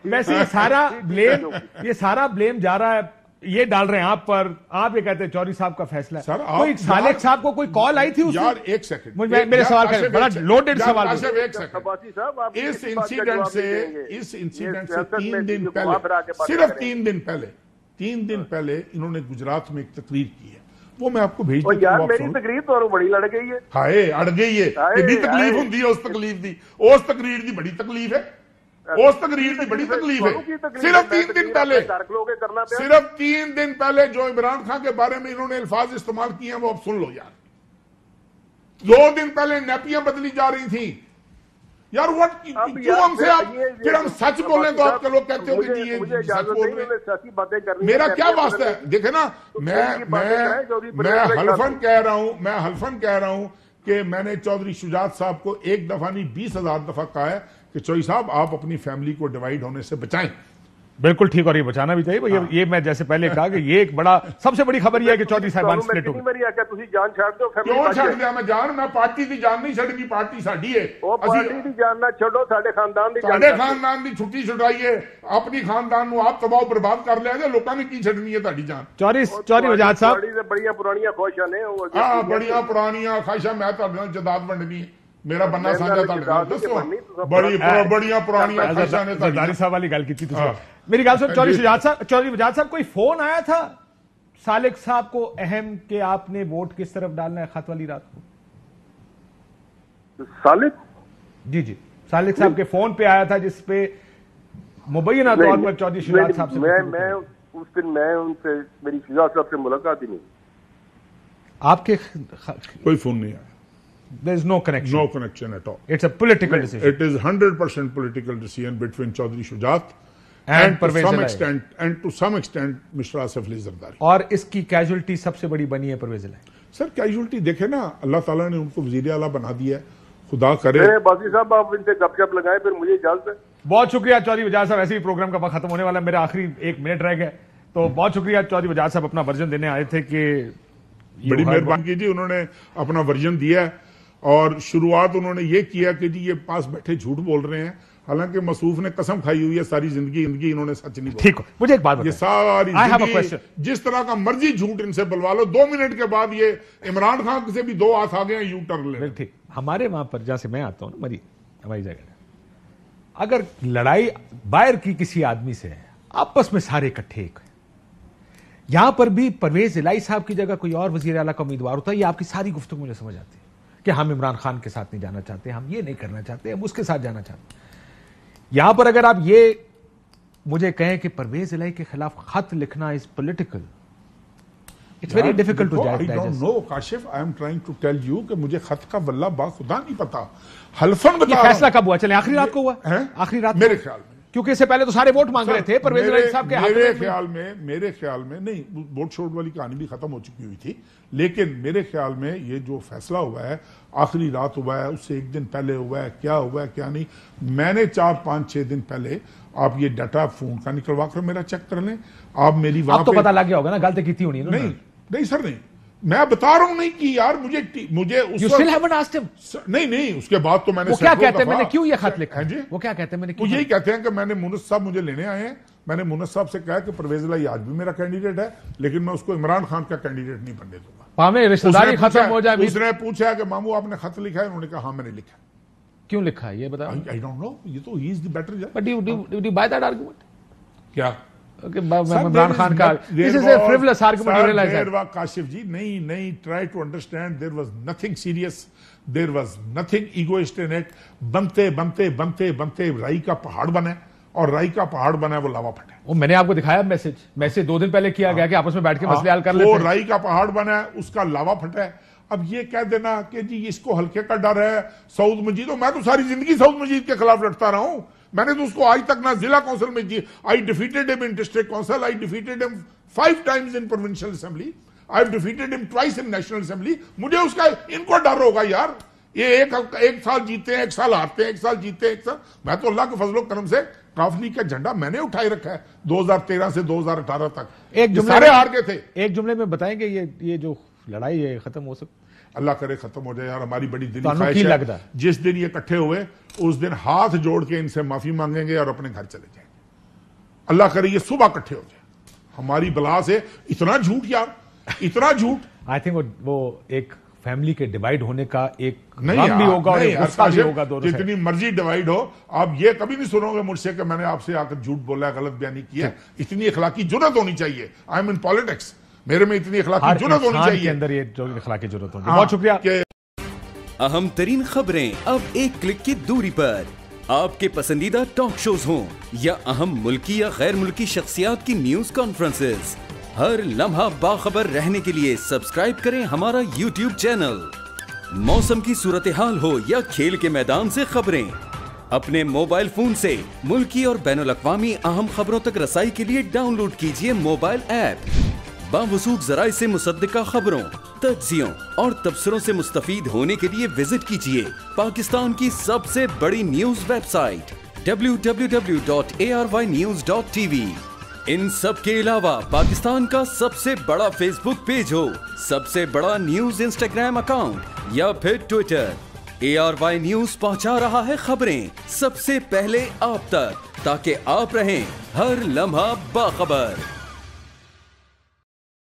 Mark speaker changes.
Speaker 1: वैसे ये सारा ब्लेम जा रहा है, ये डाल रहे हैं आप पर, आप ये कहते हैं चौधरी साहब का फैसला है। कोई सालेक साहब को कोई कॉल आई थी उस
Speaker 2: यार? एक सेकंड,
Speaker 1: मेरे सवाल का बड़ा लोडेड सवाल।
Speaker 2: इस इंसिडेंट से 3 दिन पहले, सिर्फ 3 दिन पहले इन्होंने गुजरात में एक तकरीर की है, वो मैं आपको भेज दूं।
Speaker 3: यार मेरी तकरीर तो बड़ी लड़ गई है।
Speaker 2: हाय अड़ गई है, कितनी तकलीफ होती है उस तकलीफ दी, उस तकरीर दी बड़ी तकलीफ है, उस तकरीर की बड़ी तकलीफ है। सिर्फ 3 दिन पहले, सिर्फ 3 दिन पहले जो इमरान खान के बारे में इन्होंने अल्फाज इस्तेमाल किए हैं वो अब सुन लो यार। 2 दिन पहले नैपियां बदली जा रही थी यार। व्हाट, क्यों हमसे आप फिर हम सच बोलें तो आपके लोग कहते हो कि जी ये सच बोल रहे हैं। मेरा क्या वास्ता है? देखे ना, मैं हल्फन कह रहा हूं कि मैंने चौधरी शुजात साहब को 1 दफा नहीं 20,000 दफा कहा है कि चौधरी साहब आप अपनी फैमिली को डिवाइड होने से बचाएं।
Speaker 1: बिल्कुल ठीक, और ये बचाना भी चाहिए। हाँ। ये मैं जैसे पहले कहा कि ये एक बड़ा सबसे बड़ी खबर ये है कि चौधरी साहब स्प्लिट हो गई।
Speaker 3: जान छड़ दो,
Speaker 2: क्यों छड़ दिया? मैं जान, मैं पार्टी की जान नहीं छड़नी, पार्टी साडी है।
Speaker 3: पार्टी की जान ना छोड़ो, साडे खानदान
Speaker 2: दी छुट्टी छुड़ाइए, अपनी खानदान को आप तबाह बर्बाद कर लिया, लोगों ने की छड़नी है ताड़ी जान।
Speaker 1: चौधरी वजाहत साहब,
Speaker 3: बड़िया पुरानियां ख्वाहिशां ने,
Speaker 2: हां बड़िया पुरानियां ख्वाहिशां, मैं तुहाडे नाल जदाद वंडनी है, मेरा बनना साझा तुहाडे दसो। बड़िया पुरानियां ख्वाहिशां ने।
Speaker 1: जरदारी साहब वाली गल की थी मेरी गल सुन। चौधरी वजाहत साहब, कोई फोन आया था सालिक साहब को अहम कि आपने वोट किस तरफ डालना है खत वाली रात को?
Speaker 3: सालिक
Speaker 1: जी सालिक साहब के फोन पे आया था जिसपे मुबैना तौर पर चौधरी शुजात साहब से
Speaker 3: मैं उस दिन मैं उनसे, मेरी शुजात साहब से मुलाकात ही नहीं।
Speaker 1: आपके
Speaker 2: कोई फोन नहीं आया?
Speaker 1: There is no connection.
Speaker 2: No connection at all.
Speaker 1: It's a political decision.
Speaker 2: It is 100% political decision between Chaudhry Shujat and to some extent Mr. Asif Ali Zardari.
Speaker 1: और इसकी कैजुअलिटी सबसे बड़ी बनी है परवेज इलाही।
Speaker 2: सर कैजुअलिटी देखे ना, अल्लाह ताला ने उनको वजीर आला बना दिया है, खुदा करे।
Speaker 3: बाजी साहब आप इनसे गपशप लगाएं, फिर मुझे इजाजत है।
Speaker 1: बहुत शुक्रिया चौधरी वजाहत साहब, ऐसे ही प्रोग्राम का खत्म होने वाला है, मेरा आखिरी 1 मिनट रह गया, तो बहुत शुक्रिया चौधरी वजाहत साहब अपना वर्जन देने आए थे कि
Speaker 2: बड़ी मेहरबानी कीजिए, उन्होंने अपना वर्जन दिया है। और शुरुआत उन्होंने ये किया कि जी ये पास बैठे झूठ बोल रहे हैं, हालांकि मसूफ ने कसम खाई हुई है सारी जिंदगी इन्होंने सच नहीं बोला।
Speaker 1: ठीक, मुझे एक बात बताइए,
Speaker 2: ये सारी जिंदगी जिस तरह का मर्जी झूठ इनसे बुलवा लो, 2 मिनट के बाद ये इमरान खान से भी 2 हाथ आ गए यू टर्न ले।
Speaker 1: ठीक, हमारे वहां पर जहां से मैं आता हूं ना, मरी हमारी जगह, अगर लड़ाई बाहर की किसी आदमी से है, आपस में सारे इकट्ठे एक, यहां पर भी परवेज इलाही साहब की जगह कोई और वजीर आला का उम्मीदवार होता है, ये आपकी सारी गुफ्तगू मुझे समझ आती है कि हम इमरान खान के साथ नहीं जाना चाहते, हम ये नहीं करना चाहते, हम उसके साथ जाना चाहते। यहां पर अगर आप ये मुझे कहें कि परवेज इलाही के खिलाफ खत लिखना is political, it's very difficult to जज।
Speaker 2: I don't know Kashif, I am trying to tell you कि मुझे खत का वल्ला बा खुदा नहीं पता। हल्फन बता,
Speaker 1: फैसला कब हुआ? चले आखिरी रात को हुआ है, आखिरी रात
Speaker 2: मेरे ख्याल में,
Speaker 1: क्योंकि इससे पहले तो सारे वोट मांग रहे थे परवेज इलाही साहब के हक में।
Speaker 2: मेरे ख्याल में नहीं, वोट छोड़ वाली कहानी भी खत्म हो चुकी हुई थी, लेकिन मेरे ख्याल में ये जो फैसला हुआ है आखिरी रात हुआ है, उससे 1 दिन पहले हुआ है, क्या हुआ है क्या नहीं, मैंने 4, 5, 6 दिन पहले, आप ये डाटा फोन का निकलवा कर मेरा चेक कर लें, आप मेरी वहां
Speaker 1: तो पता लग गया होगा ना गलती की थी होनी।
Speaker 2: नहीं सर, नहीं, मैं बता रहा हूं नहीं की यार, मुझे नहीं, उसके बाद तो मैंने,
Speaker 1: वो क्या कहते हैं, मैंने क्यों ये खत लिखा
Speaker 2: जी,
Speaker 1: वो क्या कहते हैं, मैंने
Speaker 2: वो यही कहते हैं कि मैंने मुनस साहब मुझे लेने आए हैं, मैंने मुनस साहब से कहा कि परवेज इलाही आज भी मेरा कैंडिडेट है, लेकिन मैं उसको इमरान खान का कैंडिडेट नहीं बनने दूंगा।
Speaker 1: रिश्तेदारी खत्म हो जाए।
Speaker 2: उसने पूछा कि मामू आपने खत लिखा है? उन्होंने कहा हाँ मैंने लिखा।
Speaker 1: क्यों लिखा है ये बताओ।
Speaker 2: आई डोंट नो, ये तो ही इज द बेटर जज।
Speaker 1: But you buy that argument?
Speaker 2: क्या
Speaker 1: इमरान खान का this is a frivolous argument, you realise that?
Speaker 2: Kashif ji, नहीं, try to understand, there was nothing serious, there was nothing egoist in it. बनते राई का पहाड़ बने, और राई का पहाड़ बना वो लावा फटे।
Speaker 1: वो मैंने आपको दिखाया मैसेज 2 दिन पहले किया गया कि आपस में बैठ के मसले हल कर लेते हैं।
Speaker 2: वो राई का पहाड़ बना है, उसका लावा फटा है। अब ये कह देना कि जी इसको हल्के का डर है, सऊद मजीद, मैं तो सारी जिंदगी सऊद मजीद के खिलाफ लड़ता रहा हूं। मैंने तो उसको आज तक ना जिला काउंसिल में जी, I defeated him in district council, I defeated him 5 times in provincial assembly, I have defeated him twice in national assembly. मुझे उसका, इनको डर होगा यार, ये एक साल जीते हैं, 1 साल हारते हैं, 1 साल जीते हैं, 1 साल। मैं तो अल्लाह के फजलो करम से काफ लीग का झंडा मैंने उठाए रखा है 2013 से 2018 तक।
Speaker 1: एक जुमले
Speaker 2: सारे हार गए थे।
Speaker 1: एक जुमले में बताएंगे ये जो लड़ाई है खत्म हो सकती?
Speaker 2: अल्लाह करे खत्म हो जाए यार, हमारी बड़ी दिली ख्वाहिश है जिस दिन ये इकट्ठे हुए उस दिन हाथ जोड़ के इनसे माफी मांगेंगे और अपने घर चले जाएंगे। अल्लाह करे ये सुबह इकट्ठे हो जाए। हमारी बला से इतना झूठ यार, इतना झूठ।
Speaker 1: आई थिंक वो एक फैमिली के डिवाइड होने का एक
Speaker 2: नहीं
Speaker 1: भी होगा और एक गुस्सा भी होगा दोनों से।
Speaker 2: जितनी मर्जी डिवाइड हो, आप ये कभी नहीं सुनोगे मुझसे कि मैंने आपसे आकर झूठ बोला है, गलत बयानी किया है। इतनी अखलाकी जुर्रत होनी चाहिए। आई एम इन पॉलिटिक्स, मेरे में इतनी अखलाकी जुर्रत होनी चाहिए।
Speaker 1: के अंदर ये जो अखलाकी जुर्रत होनी। बहुत शुक्रिया।
Speaker 4: अहम तरीन खबरें अब एक क्लिक की दूरी पर। आपके पसंदीदा टॉक शोज हों या अहम मुल्की या गैर मुल्की शख्सियात की न्यूज कॉन्फ्रेंसेस, हर लम्हा बाखबर रहने के लिए सब्सक्राइब करें हमारा YouTube चैनल। मौसम की सूरत हाल हो या खेल के मैदान से खबरें, अपने मोबाइल फोन से मुल्की और बैनुल अक़वामी अहम खबरों तक रसाई के लिए डाउनलोड कीजिए मोबाइल ऐप। बावसूख ज़राए से मुसद्दिका खबरों, तज्ज़ियों और तबसरों से मुस्तफ़ीद होने के लिए विजिट कीजिए पाकिस्तान की सबसे बड़ी न्यूज वेबसाइट www.arYnews.tv। इन सब के अलावा पाकिस्तान का सबसे बड़ा फेसबुक पेज हो, सबसे बड़ा न्यूज इंस्टाग्राम अकाउंट या फिर ट्विटर, ARY न्यूज पहुंचा रहा है खबरें सबसे पहले आप तक, ताकि आप रहें हर लम्हा बाखबर।